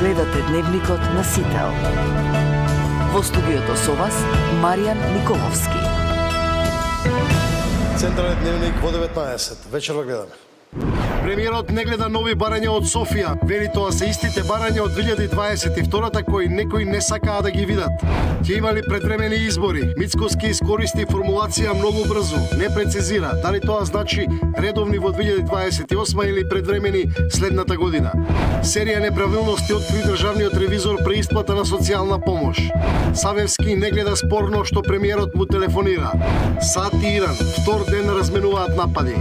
Гледате Дневникот на Сител. Во студиото со вас Маријан Николовски. Централен дневник во 19. Вечерва гледаме. Премиерот не гледа нови барања од Софија. Вели тоа се истите барања од 2022-та кои некои не сакаа да ги видат. Ќе имали предвремени избори. Мицкоски искористи формулација многу брзо. Не прецизира дали тоа значи редовни во 2028 или предвремени следната година. Серија неправилности откри државниот ревизор при исплата на социјална помош. Савевски не гледа спорно што премиерот му телефонира. САД и Иран втор ден разменуваат напади.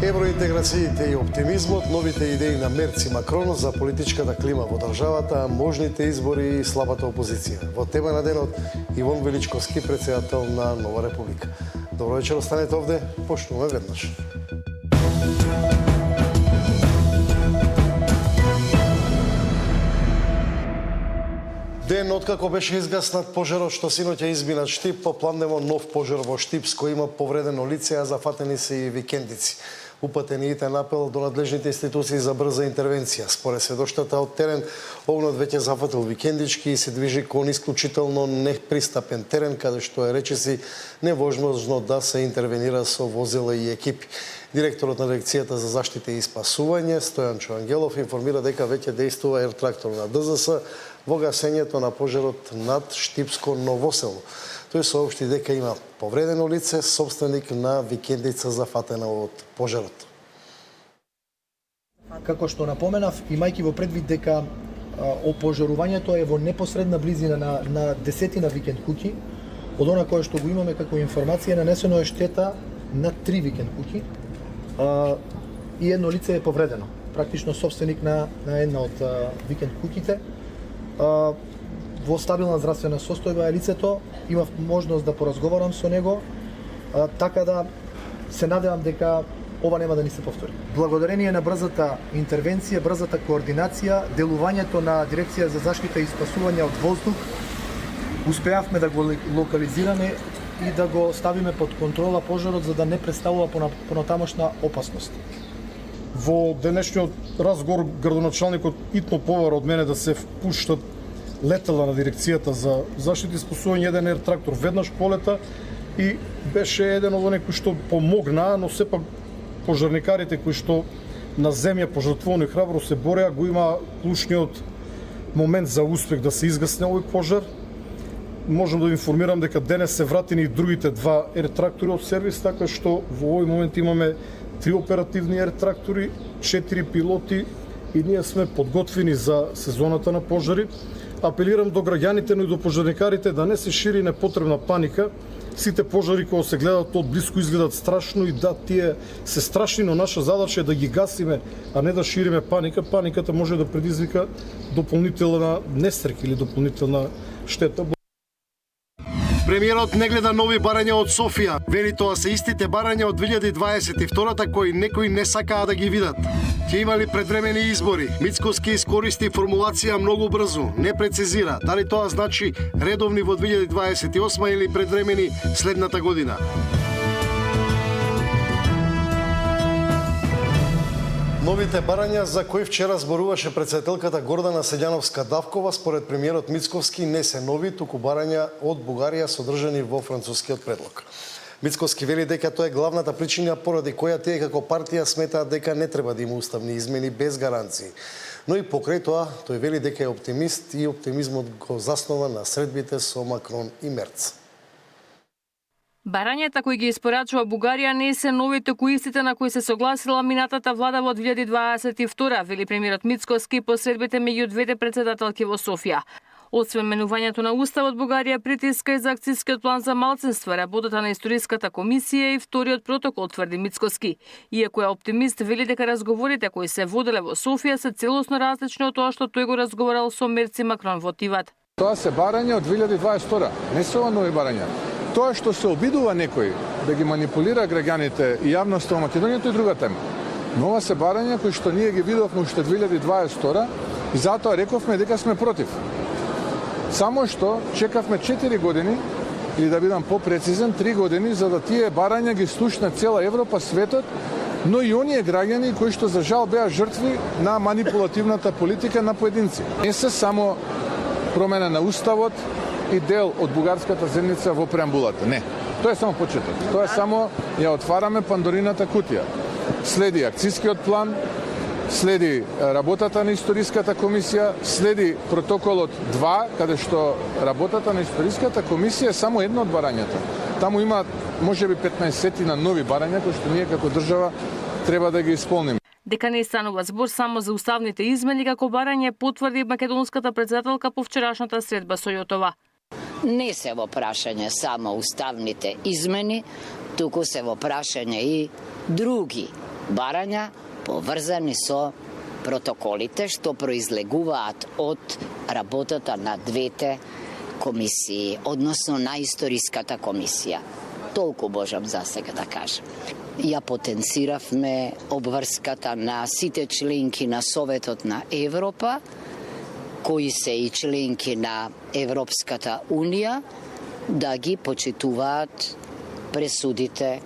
Евроинтеграциите и оптимизмот, новите идеи на Мерц и Макрон за политичката клима во државата, можните избори и слабата опозиција. Во тема на денот Ивон Величковски, претседател на Нова Република. Добро вечер, останете овде, почнуваме веднаш. Ден откако беше изгаснат пожарот што синоќа изби над Штип, попламнево нов пожар во Штипско, има повредено лице, а зафатени се и викендици. Упатен е апел до надлежните институции за брза интервенција. Според сведоштата од терен, огнот веќе зафатил викендички и се движи кон исклучително непристапен терен, каде што е речиси невозможно да се интервенира со возила и екипи. Директорот на дирекцијата за заштита и спасување, Стојанчо Ангелов, информира дека веќе дејствува ертрактор на ДЗС во гасењето на пожарот над Штипско Ново село. Тој соопшти дека има повредено лице, собственик на викендица зафатена од пожарот. Како што напоменав, имајќи во предвид дека опожарувањето е во непосредна близина на десетина викенд куќи, од она кое што го имаме како информација, нанесено е штета на 3 викенд куќи и едно лице е повредено, практично собственик на една од викенд куќите. Во стабилна здравствена состојба е лицето, имав можност да поразговарам со него, така да се надевам дека ова нема да ни се повтори. Благодарение на брзата интервенција, брзата координација, делувањето на дирекција за заштита и спасување од воздух, успеавме да го локализираме и да го ставиме под контрола пожарот за да не представува понатамошна опасност. Во денешниот разговор градоначалникот итно повара од мене да се впуштат летела на дирекцијата за заштита и спасување, еден ертрактор веднаш полета и беше еден од оние кои што помогнаа, но сепак пожарникарите кои што на земја пожртвувано и храбро се бореа, го има клучниот момент за успех да се изгасне овој пожар. Можам да ви информирам дека денес се вратени и другите два ертрактори од сервис, така што во овој момент имаме 3 оперативни ертрактори, 4 пилоти и ние сме подготвени за сезоната на пожари. Апелирам до граѓаните, но и до пожарникарите да не се шири непотребна паника. Сите пожари кога се гледат од блиску изгледат страшно и да, тие се страшни, но наша задача е да ги гасиме, а не да шириме паника. Паниката може да предизвика дополнителна несреќа или дополнителна штета. Премиерот не гледа нови барања од Софија. Вели тоа се истите барања од 2022-та кои некои не сакаа да ги видат. Ќе имали предвремени избори. Мицкоски искористи формулација многу брзо. Не прецизира дали тоа значи редовни во 2028 или предвремени следната година. Новите барања за кои вчера зборуваше претседателката Гордана Седјановска-Давкова, според премиерот Мицковски не се нови, туку барања од Бугарија содржани во францускиот предлог. Мицковски вели дека тоа е главната причина поради која тие како партија сметаат дека не треба да има уставни измени без гаранции. Но и покрај тоа, тој вели дека е оптимист и оптимизмот го заснова на средбите со Макрон и Мерц. Барањата кои ги испорачува Бугарија не се новите кои истите на кои се согласила минатата влада во 2022, вели премиерот Мицковски по средбите меѓу двете претседателки во Софија. Освен менувањето на уставот, Бугарија притиска и за акцијскиот план за малцинства, работата на историската комисија и вториот протокол, тврди Мицковски. Иако е оптимист, вели дека разговорите кои се воделе во Софија се целосно различни од тоа што тој го разговарал со Мерц и Макрон во Тиват. Тоа се барања од 2022, не се ова нови барања. Тоа што се обидува некој да ги манипулира граѓаните и јавноста во Македонија, тоа е друга тема. Но ова се барања кои што ние ги видовме уште 2022 и затоа рековме дека сме против. Само што чекавме 4 години, или да бидам попрецизен, 3 години, за да тие барања ги слушна цела Европа, светот но и оние граѓани кои што за жал беа жртви на манипулативната политика на поединци. Не се само промена на уставот и дел од бугарската земјица во преамбулата. Не. Тоа е само почеток. Тоа е само ја отвараме Пандорината кутија. Следи акцискиот план, следи работата на историската комисија, следи протоколот 2, каде што работата на историската комисија е само едно од барањата. Таму има можеби 15 на нови барања кои што ние како држава треба да ги исполниме. Дека не станува збор само за уставните измени како барање, потврди македонската претседателка по вчерашната средба со Јотова. Не се во прашање само уставните измени, туку се во прашање и други барања поврзани со протоколите што произлегуваат од работата на двете комисии, односно на историската комисија. Толку можам за сега да кажам. Ја потенциравме обврската на сите членки на Советот на Европа, кои се и членки на Европската Унија, да ги почитуваат пресудите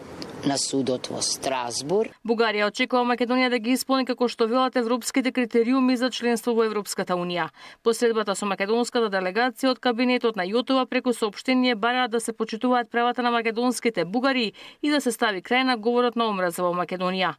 на судот во Страсбург. Бугарија очекува Македонија да ги исполни како што велат европските критериуми за членство во Европската Унија. По средбата со македонската делегација од кабинетот на Јотова преку соопштение бараат да се почитуваат правата на македонските бугари и да се стави крај на говорот на омраза во Македонија.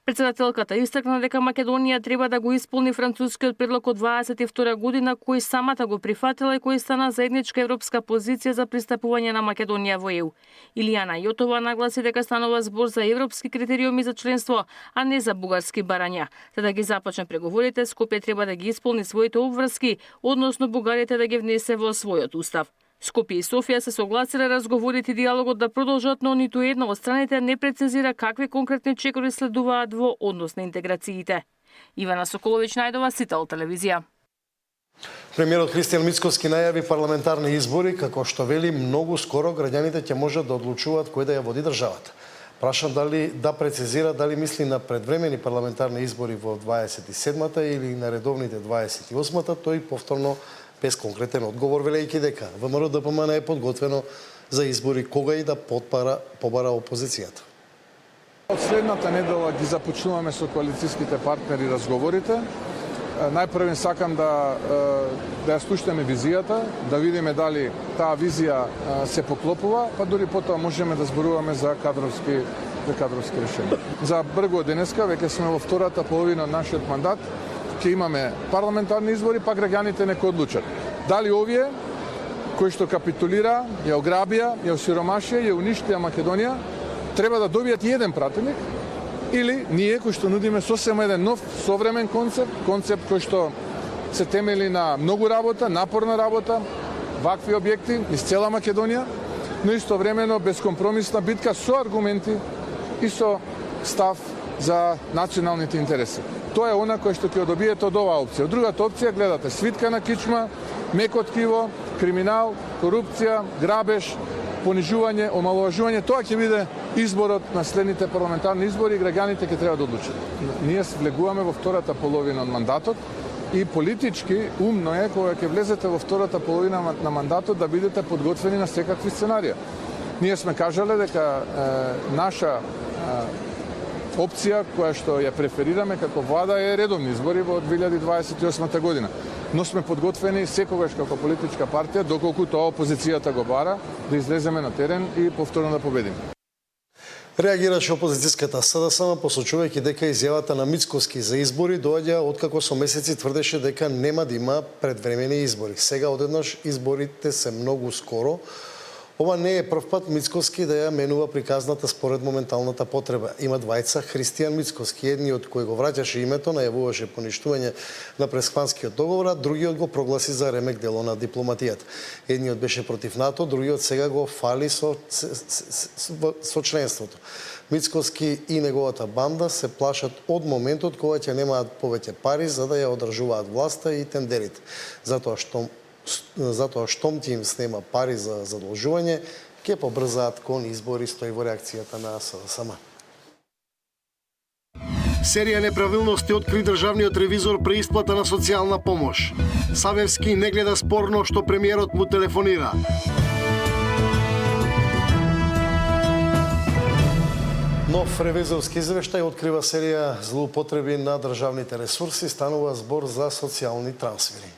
Председателката истакна дека Македонија треба да го исполни францускиот предлог од 22 година кој самата го прифатила и кој стана заедничка европска позиција за пристапување на Македонија во ЕУ. Илијана Јотова нагласи дека станува збор за европски критериуми за членство, а не за бугарски барања. За да ги започне преговорите, Скопје треба да ги исполни своите обврски, односно бугарите да ги внесе во својот устав. Скопје и Софија се согласиле разговорите и диалогот да продолжат, но ниту една од страните не прецизира какви конкретни чекори следуваат во однос на интеграциите. Ивана Соколовиќ најдова, Сител телевизија. Премиерот Христијан Мицкоски најави парламентарни избори, како што вели многу скоро граѓаните ќе можат да одлучуваат кој да ја води државата. Прашан дали да прецизира дали мисли на предвремени парламентарни избори во 27-та или на редовните 28-та, тој повторно без конкретен одговор, велејќи дека ВМРО-ДПМН е подготвено за избори кога и да побара опозицијата. Од следната недела ги започнуваме со коалицијските партнери разговорите. Најпрвен сакам да ја слушнеме визијата, да видиме дали таа визија се поклопува, па дури потоа можеме да зборуваме за кадровски решенија. За бргу од денеска, веќе сме во втората половина од нашиот мандат, ќе имаме парламентарни избори, па граѓаните нека одлучат. Дали овие кои што капитулира, ја ограбија, ја осиромашија, ја уништија Македонија, треба да добијат еден пратеник, или ние кои што нудиме сосема еден нов современ концепт кој што се темели на многу работа, напорна работа, вакви објекти из цела Македонија, но истовремено безкомпромисна битка со аргументи и со став за националните интереси. Тоа е она кој што ќе добиете од оваа опција. Од другата опција гледате свитка на кичма, меко ткиво, криминал, корупција, грабеж, понижување, омаловажување. Тоа ќе биде изборот на следните парламентарни избори и граѓаните ќе треба да одлучат. Ние влегуваме во втората половина од мандатот и политички умно е кога ќе влезете во втората половина на мандатот да бидете подготвени на секакви сценарија. Ние сме кажале дека наша опција која што ја преферираме како влада е редовни избори во 2028 година. Но сме подготвени секогаш како политичка партија, доколку тоа опозицијата го бара, да излеземе на терен и повторно да победиме. Реагираше опозицијската СДСМ, посочувајќи дека изјавата на Мицкоски за избори доаѓа откако со месеци тврдеше дека нема да има предвремени избори. Сега одеднаш изборите се многу скоро. Ова не е прв пат Мицкоски да ја менува приказната според моменталната потреба. Има двајца Христијан Мицкоски, едниот кој го враќаше името, најавуваше поништување на Преспанскиот договор, а другиот го прогласи за ремек дело на дипломатијата. Едниот беше против НАТО, другиот сега го фали со членството. Мицкоски и неговата банда се плашат од моментот кога ќе немаат повеќе пари за да ја одржуваат власта и тендерите. Затоа штом ти им снема пари за задолжување, ќе побрзаат кон избори, стои во реакцијата на СДСМ. Серија неправилности откри државниот ревизор при исплата на социјална помош. Савевски не гледа спорно што премиерот му телефонира. Нов ревизорски извештај открива серија злоупотреби на државните ресурси, станува збор за социјални трансфери.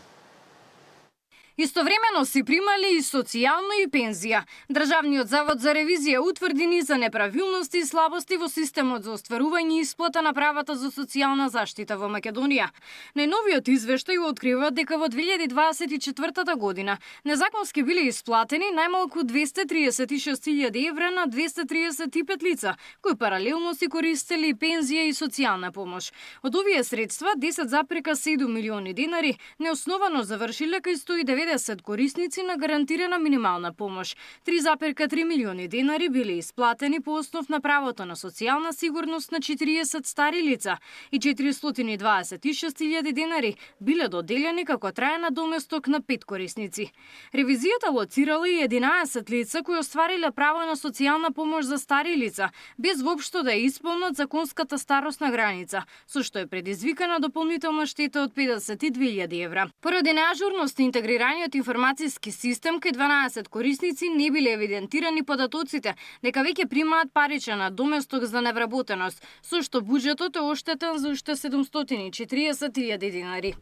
Истовремено си примали и социјално и пензија. Државниот завод за ревизија утврди низ за неправилности и слабости во системот за остварување и исплата на правата за социјална заштита во Македонија. Најновиот извештај открива дека во 2024 година незаконски биле исплатени најмалку 236.000 евра на 235 лица, кои паралелно си користели пензија и социјална помош. Од овие средства 10,7 милиони денари неосновано завршиле кај 190 корисници на гарантирана минимална помош. 3,3 милиони денари биле исплатени по основ на правото на социјална сигурност на 40 стари лица и 426.000 денари биле доделени како трајна доместок на 5 корисници. Ревизијата лоцирала и 11 лица кои оствариле право на социјална помош за стари лица, без воопшто да исполнат законската старосна граница, со што е предизвикана дополнителна штета од 52.000 евра. Поради неажурност и интегрираниот информацијски систем, кај 12 корисници не биле евидентирани податоците дека веќе примаат паричен доместок за невработеност, со што буџетот е оштетен за уште 740.000 денари.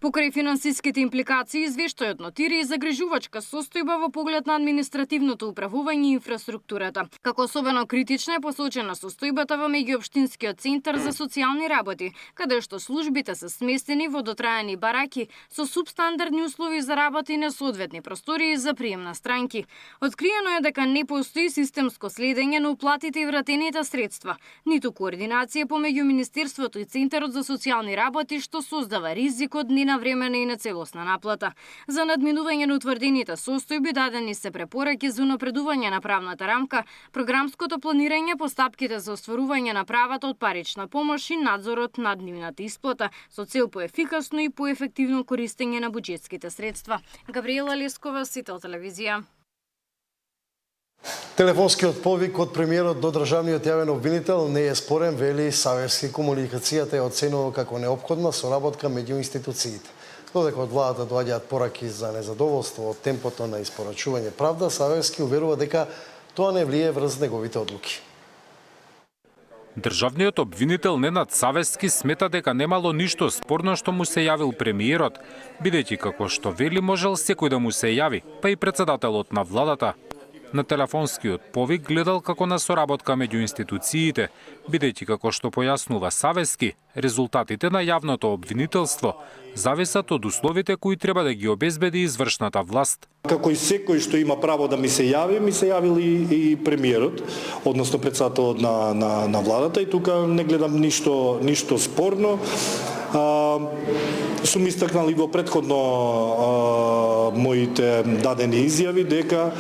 Покрај финансиските импликации, извештајот нотира и загрижувачка состојба во поглед на административното управување и инфраструктурата. Како особено критична е посочена состојбата во меѓуопштинскиот центар за социјални работи, каде што службите се сместени во дотраени бараки со субстандардни услови за работа и несоодветни простории за прием на странки. Откриено е дека не постои системско следење на уплатите и вратените средства, ниту координација помеѓу Министерството и Центарот за социјални работи, што создава ризик од ненавремена и нецелосна наплата. За надминување на утврдените состојби дадени се препораки за унапредување на правната рамка, програмското планирање, постапките за остварување на правата од парична помош и надзорот над нивната исплата, со цел поефикасно и поефективно користење на буџетските средства. Габриела Лескова, Сител телевизија. Телефонскиот повик од премиерот до државниот јавен обвинител не е спорен, вели Савески. Комуникацијата е оценува како неопходна соработка меѓу институциите. Додека од владата доаѓаат пораки за незадоволство од темпото на испорачување правда, Савески уверува дека тоа не влие врз неговите одлуки. Државниот обвинител Ненад Савески смета дека немало ништо спорно што му се јавил премиерот, бидејќи како што вели можел секој да му се јави, па и председателот на владата. На телефонскиот повик гледал како на соработка меѓу институциите, бидејќи како што појаснува Савески, резултатите на јавното обвинителство зависат од условите кои треба да ги обезбеди извршната власт. Како и секој што има право да ми се јавил и премиерот, односно председателот на владата, и тука не гледам ништо спорно. Сум истакнал и во претходно моите дадени изјави дека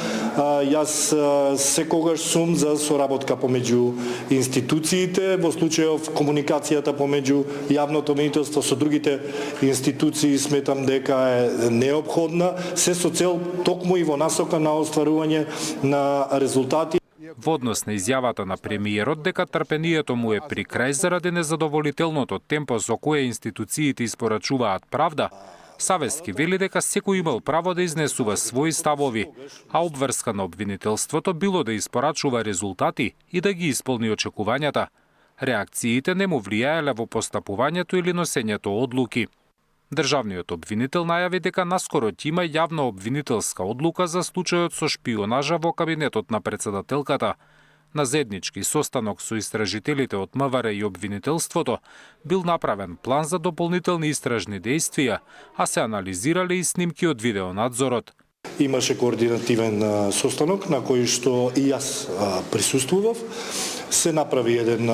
јас секогаш сум за соработка помеѓу институциите, во случајов комуникацијата помеѓу јавното обвинителство со другите институции сметам дека е неопходна, се со цел токму и во насока на остварување на резултати. Во однос на изјавата на премиерот дека трпението му е при крај заради незадоволителното темпо со кое институциите испорачуваат правда, Савески вели дека секој имал право да изнесува своји ставови, а обврска на обвинителството било да испорачува резултати и да ги исполни очекувањата. Реакциите не му влијаеле во постапувањето или носењето одлуки. Државниот обвинител најави дека наскоро ќе има јавна обвинителска одлука за случајот со шпионажа во кабинетот на председателката. На заеднички состанок со истражителите од МВР и обвинителството бил направен план за дополнителни истражни дејствија, а се анализирале и снимки од видеонадзорот. Имаше координативен состанок на кој што и јас присуствував. Се направи еден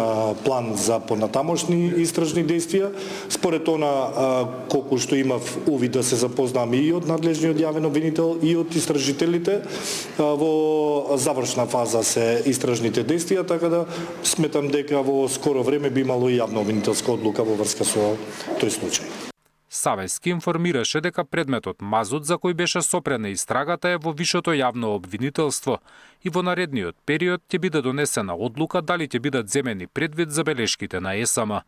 план за понатамошни истражни дејствија. Според она колку што имав увид да се запознам и од надлежниот јавен обвинител и од истражителите, во завршна фаза се истражните дејствија, така да сметам дека во скоро време би имало и јавна обвинителска одлука во врска со тој случај. Савески информираше дека предметот мазут за кој беше сопрена истрагата е во вишото јавно обвинителство и во наредниот период ќе биде донесена одлука дали ќе бидат земени предвид забелешките на ЕСМ.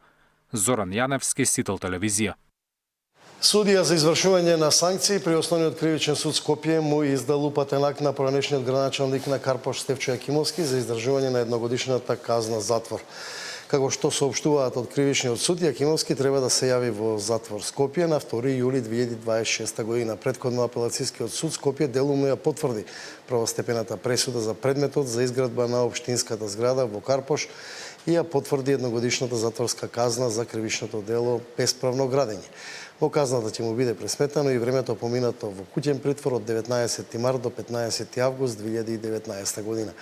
Зоран Јаневски, Сител телевизија. Судија за извршување на санкции при Основниот кривичен суд Скопје му издал упатен акт на поранешниот граначалник на Карпош Стефчо Јакимовски за издржување на едногодишната казна затвор. Како што соопштуваат од Кривичниот суд, Јакимовски треба да се јави во затвор Скопје на 2 јули 2026 година. Предходно апелацискиот суд Скопје делумно ја потврди правостепената пресуда за предметот за изградба на општинската зграда во Карпош и ја потврди едногодишната затворска казна за кривичното дело бесправно градење. Во казната ќе му биде пресметано и времето поминато во куќен притвор од 19 март до 15 август 2019 година.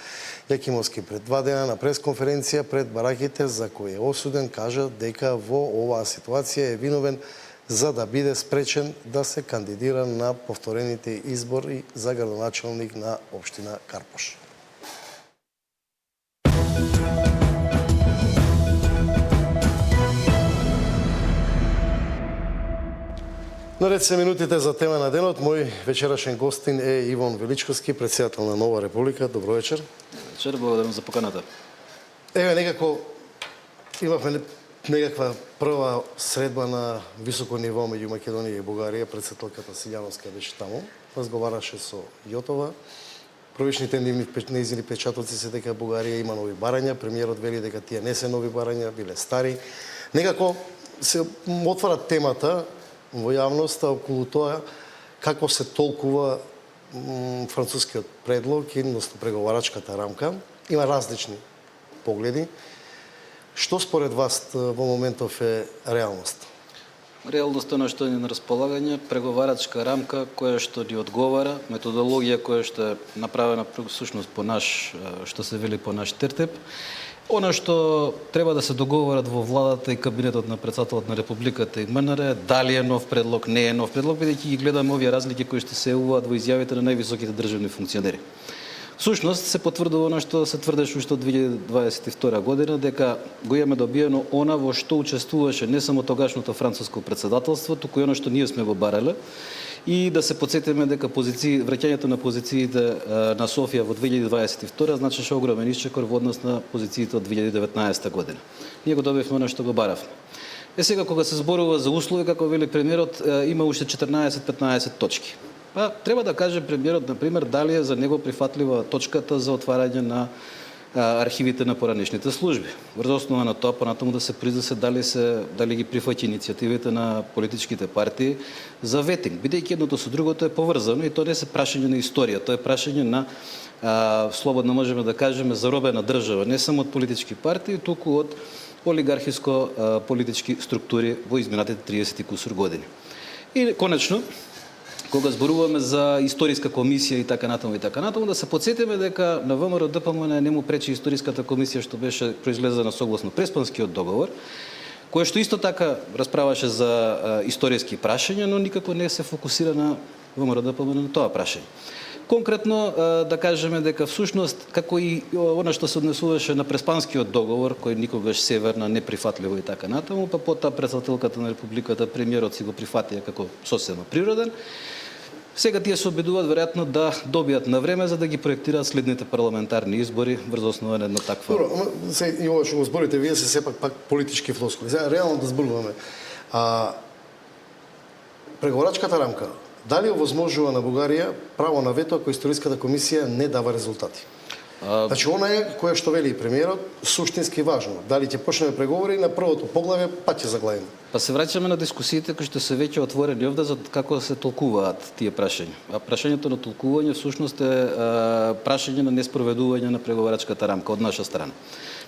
Јакимовски пред 2 дена на пресконференција пред бараките за кој е осуден кажа дека во оваа ситуација е виновен за да биде спречен да се кандидира на повторените избори за градоначалник на општина Карпош. Наред се минутите за тема на денот. Мој вечерашен гостин е Ивон Величковски, председател на Нова Република. Добро вечер. Вечер, благодарам за поканата. Еве, некако имавме некаква прва средба на високо ниво меѓу Македонија и Бугарија. Председателката Силјановска беше таму. Разговараше со Јотова. Првичните нејзини печатоци се дека Бугарија има нови барања. Премиерот вели дека тие не се нови барања, биле стари. Некако се отвара темата во јавноста околу тоа како се толкува францускиот предлог и односно преговарачката рамка. Има различни погледи. Што според вас во моментов е реалност? Реалноста на што е на располагање, преговарачка рамка која што ни одговара, методологија која што е направена всушност по наш, што се вели по наш тертеп. Она што треба да се договорат во владата и кабинетот на председателот на Републиката и МНР, дали е нов предлог, не е нов предлог, бидејќи ги гледаме овие разлики кои што се јавуваат во изјавите на највисоките државни функционери. Всушност се потврдува она што се тврдеше уште од 2022 година, дека го имаме добиено она во што учествуваше не само тогашното француско председателство, туку и она што ние сме го барале. И да се подсетиме дека враќањето на позициите на Софија во 2022 значеше огромен исчекор во однос на позициите од 2019 година. Ние го добивме она што го баравме. Сега кога се зборува за услови, како вели премиерот, има уште 14-15 точки. Па треба да каже премиерот, например, дали е за него прифатлива точката за отварање на архивите на поранешните служби. Врз основа на тоа понатаму да се признасе дали ги прифаќа иницијативите на политичките партии за ветинг. Бидејќи едното со другото е поврзано и тоа не се прашање на историја, тоа е прашање на слободно можеме да кажеме заробена држава, не само од политички партии, туку од олигархиско политички структури во изминатите 30 и кусур години. И конечно, кога зборуваме за историска комисија и така натаму, да се подсетиме дека на ВМРО ДПМН не му пречи историската комисија што беше произлезена согласно Преспанскиот договор, која што исто така расправаше за историски прашања, но никако не се фокусира на ВМРО ДПМН на тоа прашање. Конкретно да кажеме дека всушност како и она што се однесуваше на Преспанскиот договор, кој никогаш северна неприфатливо и така натаму, па потоа председателката на Републиката, премиерот си го прифатија како сосема природен. Сега тие се обидуваат веројатно да добијат на време за да ги проектираат следните парламентарни избори врз основа на една таква. Добро, и ова што го зборите вие се сепак пак политички флоскули. Сега реално да зборуваме. Преговорачката рамка дали овозможува на Бугарија право на вето ако историската комисија не дава резултати? Значи, она е која што вели и премиерот, суштински важно. Дали ќе почнеме преговори на првото поглавје, па ќе заглавиме. Па се враќаме на дискусиите кои што се веќе отворени овде за како се толкуваат тие прашања. А прашањето на толкување всушност е прашање на неспроведување на преговарачката рамка од наша страна.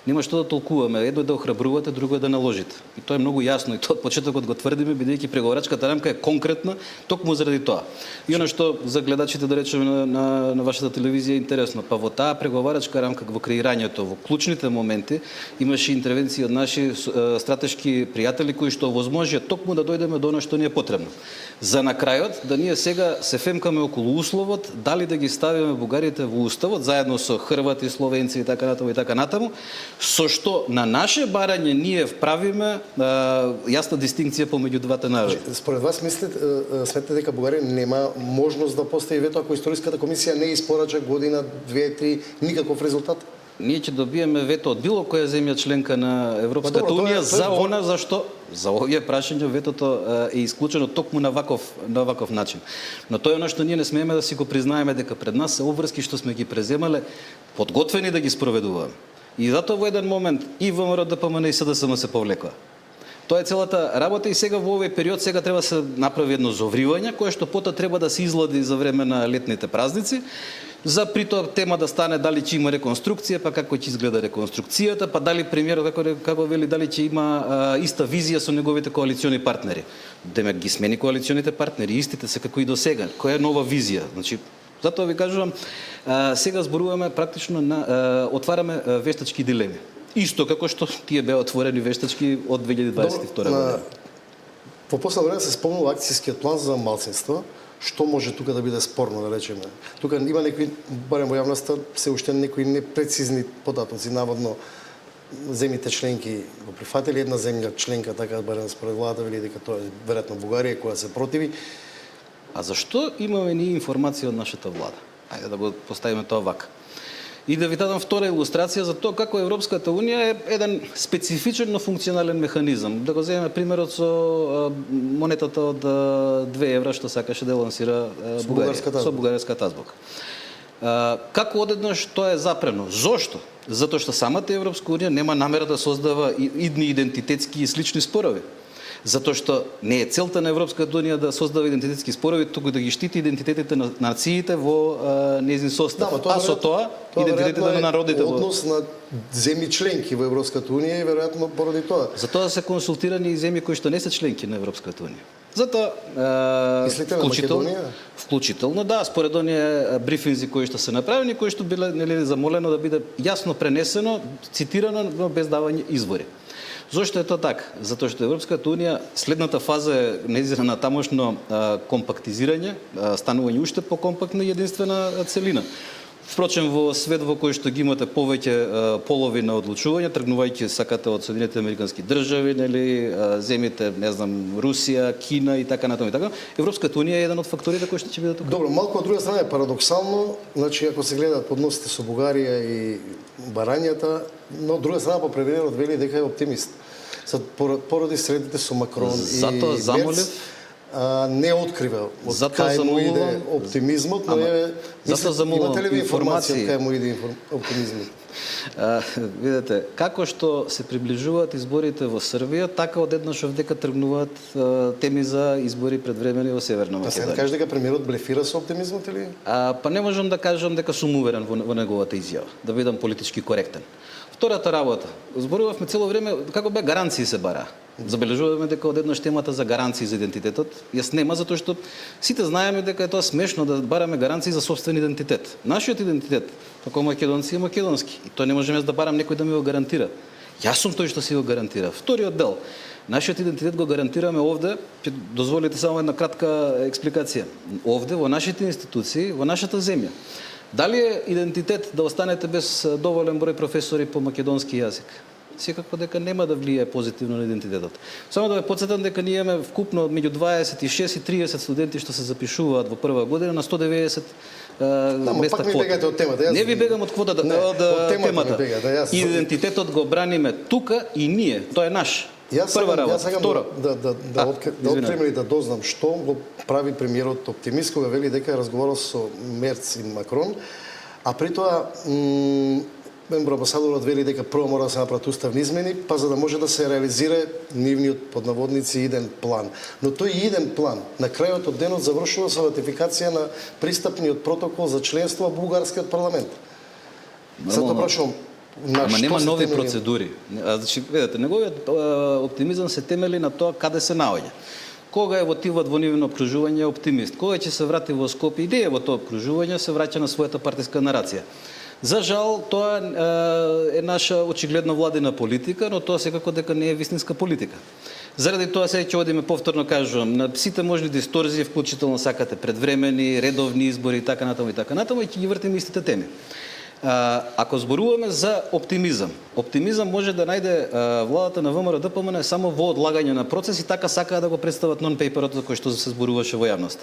Нема што да толкуваме, едно е да охрабрувате, друго е да наложите. И тоа е многу јасно и тоа од почетокот го тврдиме, бидејќи преговарачката рамка е конкретна токму заради тоа. И она што за гледачите да речеме на вашата телевизија е интересно, па во таа преговарачка рамка во креирањето, во клучните моменти имаше интервенции од наши стратешки пријатели кои што овозможија токму да дојдеме до она што ни е потребно. За на крајот да ние сега се фемкаме околу условот дали да ги ставиме бугарите во уставот заедно со хрвати, словенци и така натаму, со што на наше барање ние правиме јасна дистинкција помеѓу двата народи. Според вас сметате дека Бугарија нема можност да постави вето ако историската комисија не испорача година, 2, 3 никаков резултат? ние ќе добиеме вето од било која земја членка на Европската унија за она зашто за овие прашања ветото е исклучено токму на ваков начин. Но тоа е оно што ние не смееме да си го признаеме дека пред нас се обврски што сме ги преземале подготвени да ги спроведуваме. И затоа во еден момент и ВМРО, ДПМН и СДСМ се повлекоа. Тоа е целата работа и сега во овој период сега треба да се направи едно зовривање кое што потоа треба да се излади за време на летните празници. За при тоа тема да стане дали ќе има реконструкција, па како ќе изгледа реконструкцијата, па дали премиерот како вели дали ќе има иста визија со неговите коалициони партнери. Демек ги смени коалиционите партнери, истите се како и до сега. Која е нова визија? Значи, затоа ви кажувам, сега зборуваме практично отвараме вештачки дилеми. Исто како што тие беа отворени вештачки од 2022 година. Во последно време се спомнува акцијскиот план за малцинства. Што може тука да биде спорно, да речеме? Тука има некои, барем во јавноста, се уште некои непрецизни податоци. Наводно, земјите членки го прифатили, една земја членка, така барем според владата, вели дека тоа е веројатно Бугарија која се противи. А зашто имаме ние информација од нашата влада? Ајде да го поставиме тоа вака. И да ви дадам втора илустрација за тоа како Европската унија е еден специфичен, но функционален механизам. Да го земеме примерот со монетата од 2 евра што сакаше да лансира Бугарија, со бугарската азбука. Како одеднаш тоа е запрено? Зошто? Затоа што самата Европска унија нема намера да создава идни идентитетски и слични спорови. Затоа што не е целта на Европската унија да создава идентитетски спорови, туку да ги штити идентитетите на нациите во нејзин состав. Да, со тоа идентитетите на народите во однос на земји членки во Европската унија и веројатно поради тоа. Затоа се консултирани и земји кои што не се членки на Европската унија. Затоа вклучително да, според оние брифинзи кои што се направени, кои што биле нели замолено да биде јасно пренесено, цитирано, но без давање извори. Зошто е тоа така? Затоа што Европската унија следната фаза е нејзина на тамошно компактизирање, станување уште покомпактна и единствена целина. Впрочем, во свет во кој што ги имате повеќе полови на одлучување, тргнувајќи сакате од Соединетите американски држави, нели, земјите, не знам, Русија, Кина и така натаму и така, Европската унија е еден од факторите кои што ќе бидат тука. Добро, малку од друга страна е парадоксално, значи ако се гледаат односите со Бугарија и барањата, но од друга страна по премиерот вели дека е оптимист. Поради средите со Макрон затоа и Мерц, не открива од кај му иде оптимизмот, но имате ли ви информација кај му иде оптимизмот? Видете, како што се приближуваат изборите во Србија, така одеднаш овдека тргнуваат теми за избори предвремени во Северна Македонија. Па се кажеш дека премиерот блефира со оптимизмот или? Па не можам да кажам дека сум уверен во неговата изјава, да бидам политички коректен. Втората работа, зборувавме цело време како бе гаранции се бара. Забележуваме дека одеднаш темата за гаранции за идентитетот јас нема, затоа што сите знаеме дека е тоа смешно да бараме гаранции за собствен идентитет. Нашиот идентитет, како македонци, е македонски. И тоа не можеме да барам некој да ми го гарантира. Јас сум тој што си го гарантира. Вториот дел, нашиот идентитет го гарантираме овде, ќе дозволите само една кратка експликација. Овде, во нашите институции, во нашата земја. Дали е идентитет да останете без доволен број професори по македонски јазик? Секако дека нема да влијае позитивно на идентитетот. Само да ве потсетам дека ние имаме вкупно меѓу 26 и 30 студенти што се запишуваат во прва година на 190 места квота. Бегате од темата. Не ви бегам од квотата, од темата. Идентитетот го браниме тука и ние, тоа е наш. Прва работа. Втора, да открием и да дознам што го прави премиерот оптимист кога вели дека разговарал со Мерц и Макрон, а при тоа амбасадорот вели дека прво мора да се направат уставни измени, па за да може да се реализира нивниот под наводници иден план. Но тој иден план на крајот од денот завршува со ратификација на пристапниот протокол за членство во бугарскиот парламент. Затоа прашувам, ама нема нови процедури. Значи, видете, неговиот оптимизам се темели на тоа каде се наоѓа. Кога е отиват во нивно окружување оптимист, кога ќе се врати во Скопје, идеја во тоа окружување се враќа на својата партиска нарација. За жал, тоа е наша очигледно владина политика, но тоа секако дека не е вистинска политика. Заради тоа сега ќе одиме повторно кажувам на сите можни дисторзии, вклучително сакате предвремени, редовни избори и така натаму и ќе ги вртиме истите теми. Ако зборуваме за оптимизам, оптимизам може да најде владата на ВМРО-ДПМН само во одлагање на процес и така сакаа да го представат нон-пейперот за кој што се зборуваше во јавност.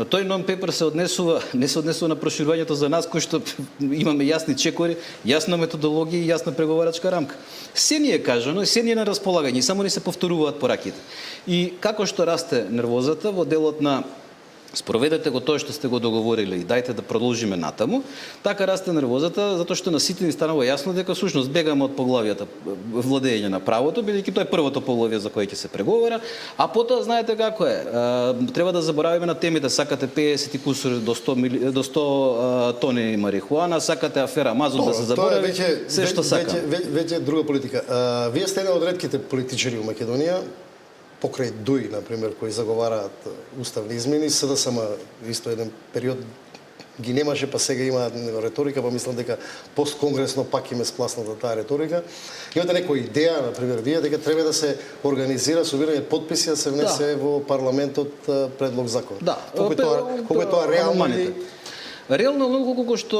Но тој нон-пейпер не се однесува на проширувањето за нас кој што имаме јасни чекори, јасна методологија и јасна преговарачка рамка. Се ни е кажано и се ни е на располагање, само ни се повторуваат пораките. И како што расте нервозата во делот на спроведете го тоа што сте го договорили и дајте да продолжиме натаму, така расте нервозата, затоа што на сите ни станува јасно дека всушност бегаме од поглавијата владење на правото, бидејќи тоа е првото поглавие за кое ќе се преговара, а потоа знаете како е. Треба да заборавиме на темите, сакате 50 и кусур до 100 тони марихуана, сакате афера Мазут да се заборави, се што сака. Веќе друга политика. Вие сте една од ретките политичари во Македонија, покрај ДУИ, например, кои заговараат уставни измени, СДСМ исто еден период ги немаше, па сега има реторика, па мислам дека постконгресно пак им е спласната таа реторика. Имате некоја идеја, например, вие дека треба да се организира собирање подписи да се внесе во парламентот предлог закон. Да. Колку е тоа реално или... Реално многу колку што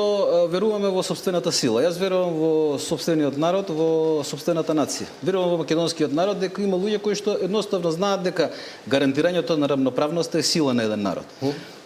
веруваме во сопствената сила. Јас верувам во сопствениот народ, во сопствената нација. Верувам во македонскиот народ дека има луѓе кои што едноставно знаат дека гарантирањето на рамноправност е сила на еден народ.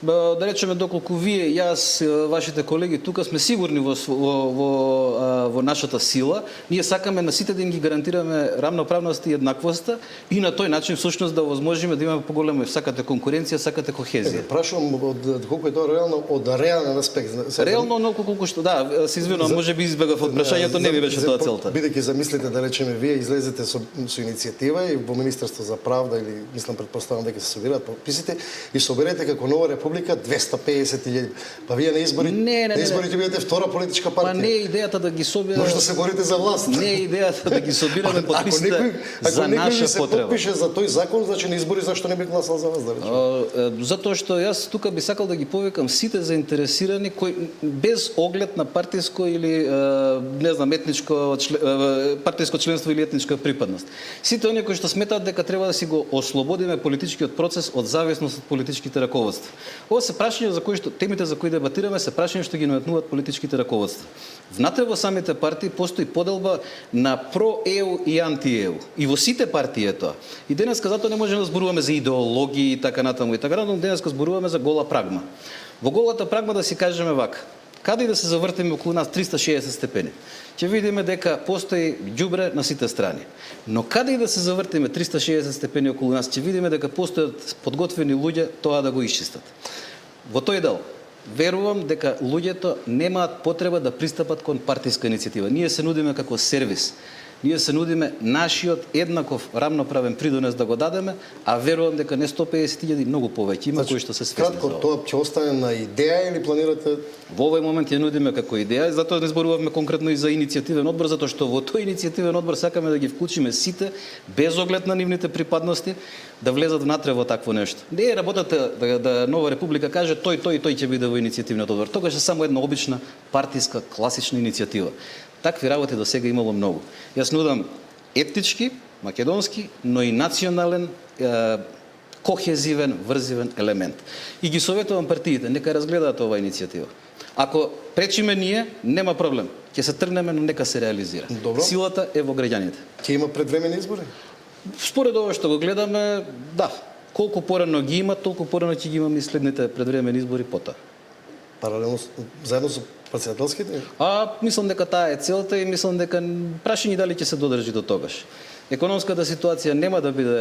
Да речеме, доколку вие, јас, вашите колеги тука сме сигурни во нашата сила, ние сакаме на сите да им ги гарантираме рамноправност и еднаквоста и на тој начин всушност да возможиме да имаме поголема, сакате конкуренција, сакате кохезија. Прашувам од колку е тоа реално, од реален аспект. Реално оноку колку што, да, се извинувам, може би избегав од прашањето, не ми беше тоа целта. Бидејќи замислите, да речеме, вие излезете со иницијатива и во Министерство за правда или мислам претпоставам дека се собираат подписите и соберете како нова република 250.000. Па вие на избори, на изборите бидете втора политичка партија. Па не е идејата да ги собираме. Може да се борите за власт. Не е идејата да ги собираме подписите за наша потреба. Ако некој се подпише за тој закон, значи на избори зашто не би гласал за вас, да речеме? Затоа што јас тука би сакал да ги повикам сите заинтересирани кои без оглед на партиско или не знам партиско членство или етничка припадност. Сите оние кои што сметаат дека треба да си го ослободиме политичкиот процес од зависност од политичките раководства. Ова се прашања за кои што темите за кои дебатираме се прашања што ги наметнуваат политичките раководства. Внатре во самите партии постои поделба на про-ЕУ и анти-ЕУ. И во сите партии е тоа. И денеска затоа не можеме да зборуваме за идеологии и така натаму и така натаму, денеска зборуваме за гола прагма. Во голата прагма да си кажеме вака, каде и да се завртиме околу нас 360 степени, ќе видиме дека постои ѓубре на сите страни. Но каде и да се завртиме 360 степени околу нас, ќе видиме дека постојат подготвени луѓе тоа да го исчистат. Во тој дел, верувам дека луѓето немаат потреба да пристапат кон партиска иницијатива. Ние се нудиме како сервис. Ние се нудиме нашиот еднаков рамноправен придонес да го дадеме, а верувам дека не 150.000 многу повеќе има кои што се свесни. Кратко, тоа ќе остане на идеја или планирате? Во овој момент ја нудиме како идеја, затоа не зборувавме конкретно и за иницијативен одбор, затоа што во тој иницијативен одбор сакаме да ги вклучиме сите без оглед на нивните припадности да влезат внатре во такво нешто. Не е работата да Нова република каже тој ќе биде во иницијативниот одбор. Тогаш е само една обична партиска класична иницијатива. Такви работи до сега имало многу. Јас нудам етнички, македонски, но и национален, кохезивен, врзивен елемент. И ги советувам партиите, нека разгледаат оваа иницијатива. Ако пречиме ние, нема проблем. Ќе се тргнеме, но нека се реализира. Добро. Силата е во граѓаните. Ќе има предвремени избори? Според ова што го гледаме, да. Колку порано ги има, толку порано ќе ги имаме и следните предвремени избори потоа. Паралелно заедно со претседателските? Мислам дека таа е целта и мислам дека прашање дали ќе се додржи до тогаш. Економската ситуација нема да биде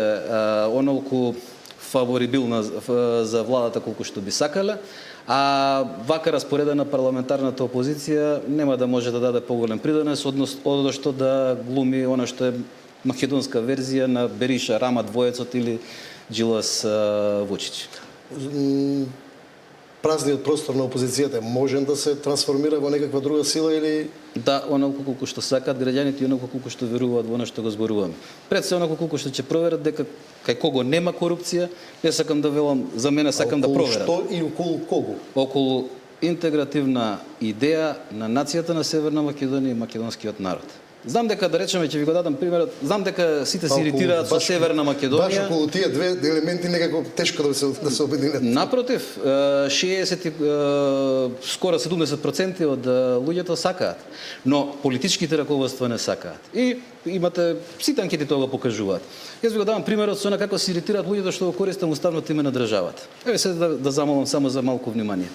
онолку фаворибилна за владата колку што би сакале, а вака распоредена парламентарната опозиција нема да може да даде поголем придонес, одnosno да глуми она што е македонска верзија на Бериша Рама двоецот или Джилас Вучич. Празниот простор на опозицијата можен да се трансформира во некаква друга сила или... Да, онако колку што сакаат граѓаните и онако колку што веруваат во она што го зборуваме. Пред се онако колку што ќе проверат дека кај кого нема корупција, не сакам да велам, за мене сакам да проверат. Што и околу кого? Околу интегративна идеја на нацијата на Северна Македонија и македонскиот народ. Знам дека, да речеме, ќе ви го дадам примерот, знам дека сите се иритираат со Северна Македонија. Баш околу тие две елементи некако тешко да се обединат. Напротив, 60 скоро 70% од луѓето сакаат, но политичките раководства не сакаат. И имате сите анкети тоа го покажуваат. Јас ви го давам примерот со она како се иритираат луѓето што го користат уставното име на државата. Еве се да замолам само за малку внимание.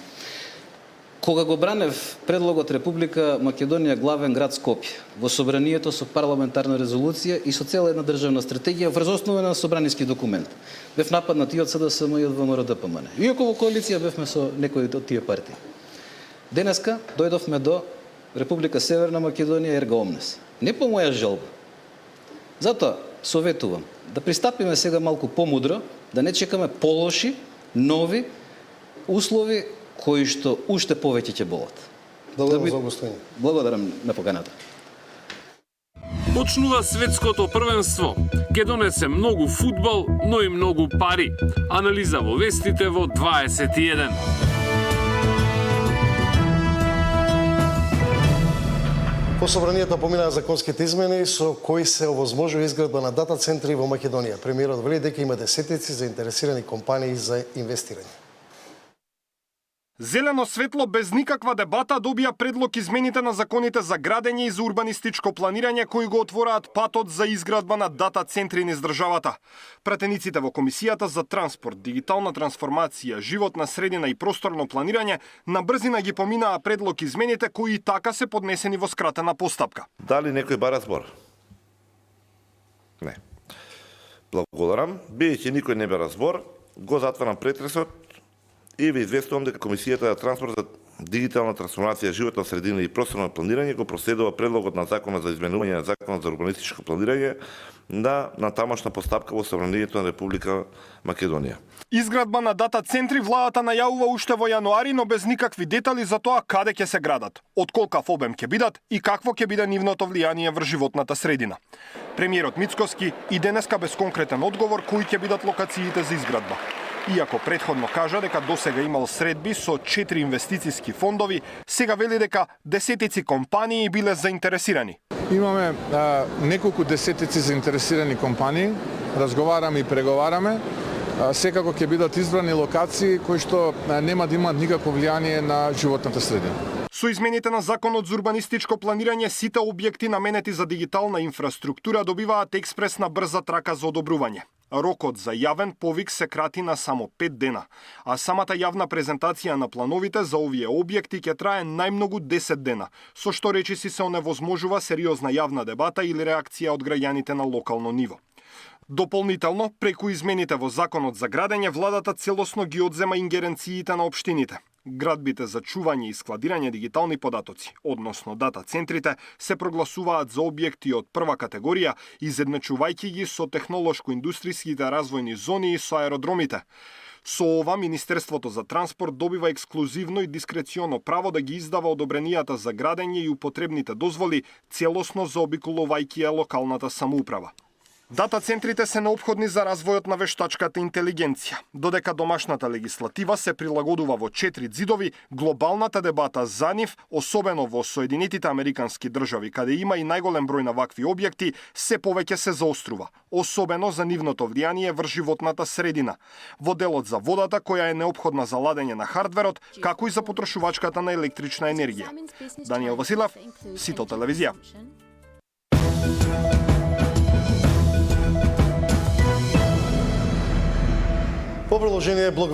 Кога го бранев предлогот Република Македонија главен град Скопје во собранието со парламентарна резолуција и со цела една државна стратегија врз основа на собраниски документ, бев нападнат и од СДСМ и од ВМРО-ДПМН. Иако во коалиција бевме со некои од тие партии. Денеска дојдовме до Република Северна Македонија ерга омнес. Не по моја желба. Затоа советувам да пристапиме сега малку помудро, да не чекаме полоши, нови услови кои што уште повеќе ќе болат. Благодарам за гостување. Благодарам на поканата. Почнува светското првенство. Ке донесе многу фудбал, но и многу пари. Анализа во вестите во 21. По собранието поминаа законските измени со кои се овозможува изградба на дата центри во Македонија. Премиерот вели дека има десетици заинтересирани компании за инвестирање. Зелено светло без никаква дебата добија предлог измените на законите за градење и за урбанистичко планирање кои го отвораат патот за изградба на дата центри низ државата. Пратениците во Комисијата за транспорт, дигитална трансформација, животна средина и просторно планирање на брзина ги поминаа предлог измените кои така се поднесени во скратена постапка. Дали некој бара збор? Не. Благодарам. Бидејќи никој не бара збор, го затварам претресот и ви известувам дека Комисијата за транспорт, дигитална трансформација, животна средина и просторно планирање го проследува предлогот на Закона за изменување на Законот за урбанистичко планирање на тамошна постапка во Собранието на Република Македонија. Изградба на дата центри владата најавува уште во јануари, но без никакви детали за тоа каде ќе се градат, од колкав обем ќе бидат и какво ќе биде нивното влијание врз животната средина. Премиерот Мицкоски и денеска без конкретен одговор кои ќе бидат локациите за изградба. Иако претходно кажа дека досега имал средби со 4 инвестициски фондови, сега вели дека десетици компании биле заинтересирани. Имаме неколку десетици заинтересирани компании, разговараме и преговараме. Секако ќе бидат избрани локации кои што нема да имаат никакво влијание на животната средина. Со измените на Законот за урбанистичко планирање, сите објекти наменети за дигитална инфраструктура добиваат експресна брза трака за одобрување. Рокот за јавен повик се крати на само 5 дена, а самата јавна презентација на плановите за овие објекти ќе трае најмногу 10 дена, со што речиси се оневозможува сериозна јавна дебата или реакција од граѓаните на локално ниво. Дополнително, преку измените во Законот за градење, владата целосно ги одзема ингеренциите на општините. Градбите за чување и складирање дигитални податоци, односно дата центрите, се прогласуваат за објекти од прва категорија, изедначувајќи ги со технолошко-индустријските развојни зони и со аеродромите. Со ова, Министерството за транспорт добива ексклузивно и дискреционо право да ги издава одобренијата за градење и употребните дозволи, целосно заобиколувајќи ја локалната самоуправа. Дата центрите се неопходни за развојот на вештачката интелигенција. Додека домашната легислатива се прилагодува во 4 ѕидови, глобалната дебата за нив, особено во Соединетите Американски држави, каде има и најголем број на вакви објекти, се повеќе се заострува, особено за нивното влијание врз животната средина, во делот за водата која е неопходна за ладење на хардверот, како и за потрошувачката на електрична енергија. Даниел Василев, Сител телевизија. По продолжение блог